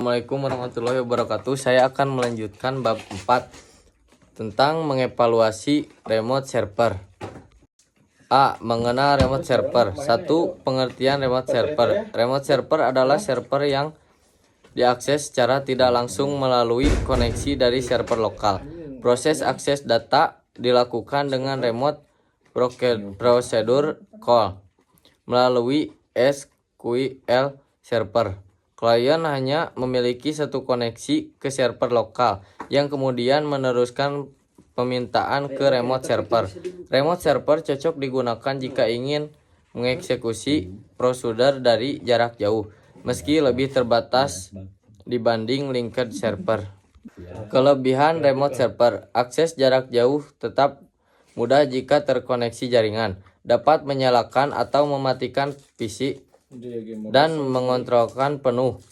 Assalamualaikum warahmatullahi wabarakatuh. Saya akan melanjutkan bab 4 tentang mengevaluasi remote server. A. Mengenal remote server. 1. Pengertian remote server. Remote server adalah server yang diakses secara tidak langsung melalui koneksi dari server lokal. Proses akses data dilakukan dengan remote procedure call melalui SQL server. Klien hanya memiliki satu koneksi ke server lokal yang kemudian meneruskan permintaan ke remote server. Remote server cocok digunakan jika ingin mengeksekusi prosedur dari jarak jauh, meski lebih terbatas dibanding linked server. Kelebihan remote server: akses jarak jauh tetap mudah jika terkoneksi jaringan, dapat menyalakan atau mematikan PC, dan mengontrolkan penuh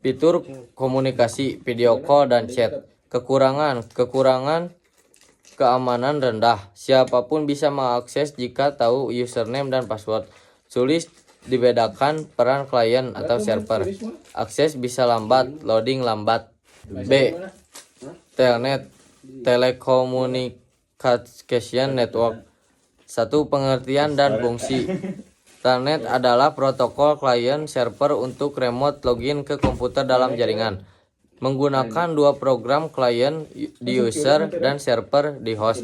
fitur komunikasi, video call, dan chat. Kekurangan keamanan rendah. Siapapun bisa mengakses jika tahu username dan password. Sulit dibedakan peran klien atau server. Akses bisa lambat, loading lambat. B. Telnet, Telecommunication Network. 1. Pengertian dan fungsi. Telnet adalah protokol klien server untuk remote login ke komputer dalam jaringan. Menggunakan dua program, klien di user dan server di host.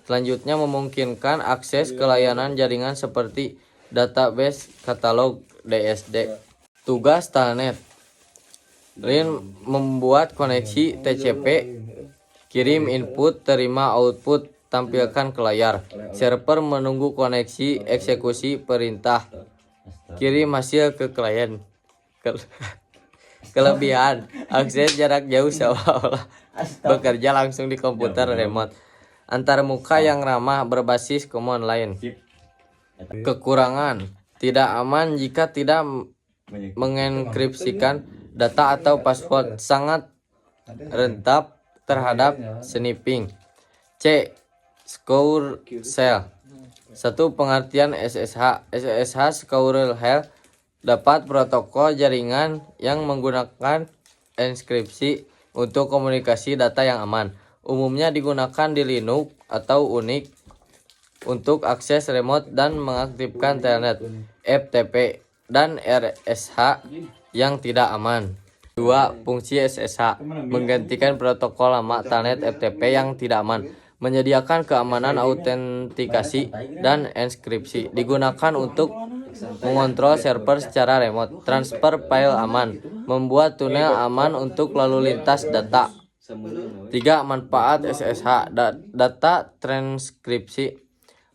Selanjutnya memungkinkan akses ke layanan jaringan seperti database, katalog, DSD. Tugas Telnet: membuat koneksi TCP, kirim input, terima output, tampilkan ke layar. Server menunggu koneksi, eksekusi perintah, kirim hasil ke klien. Kelebihan: akses jarak jauh seolah-olah bekerja langsung di komputer remote. Antarmuka yang ramah, berbasis command line. Kekurangan: tidak aman jika tidak mengenkripsikan data atau password, sangat rentan terhadap sniffing. C. Secure Shell. 1. Pengertian SSH. SSH Secure Shell dapat protokol jaringan yang menggunakan enkripsi untuk komunikasi data yang aman. Umumnya digunakan di Linux atau Unix untuk akses remote dan mengaktifkan telnet, FTP, dan RSH yang tidak aman. 2. Fungsi SSH menggantikan protokol lama telnet FTP yang tidak aman, menyediakan keamanan autentikasi dan enkripsi. Digunakan untuk mengontrol server secara remote. Transfer file aman, membuat tunel aman untuk lalu lintas data. 3. Manfaat SSH: data transkripsi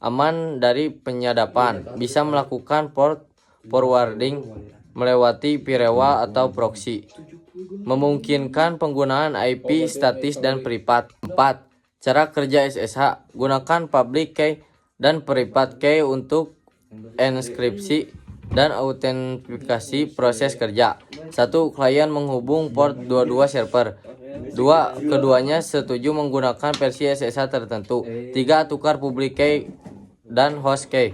aman dari penyadapan, bisa melakukan port forwarding melewati firewall atau proxy, memungkinkan penggunaan IP statis dan privat. 4. Cara kerja SSH: gunakan public key dan private key untuk enkripsi dan autentikasi proses kerja. 1. Klien menghubung port 22 server. 2. Keduanya setuju menggunakan versi SSH tertentu. 3. Tukar public key dan host key.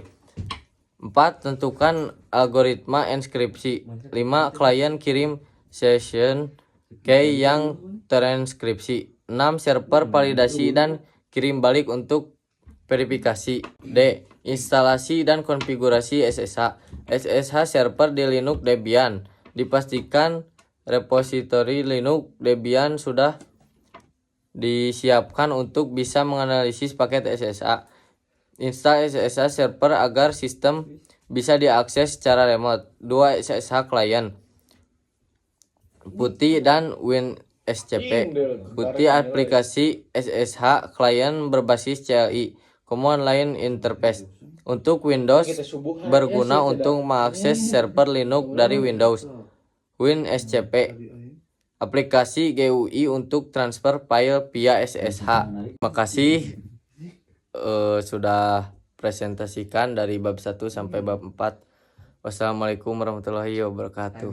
4. Tentukan algoritma enkripsi. 5. Klien kirim session key yang terenkripsi. 6. Server validasi dan kirim balik untuk verifikasi. D. Instalasi dan konfigurasi SSH. SSH server di Linux Debian. Dipastikan repositori Linux Debian sudah disiapkan untuk bisa menganalisis paket SSH. Install SSH server agar sistem bisa diakses secara remote. 2. SSH client PuTTY dan WinSCP. PuTTY aplikasi SSH client berbasis CLI, Command Line Interface. Untuk Windows, berguna untuk mengakses server Linux dari Windows. WinSCP, aplikasi GUI untuk transfer file via SSH. Terima kasih sudah presentasikan dari bab 1 sampai bab 4. Wassalamualaikum warahmatullahi wabarakatuh.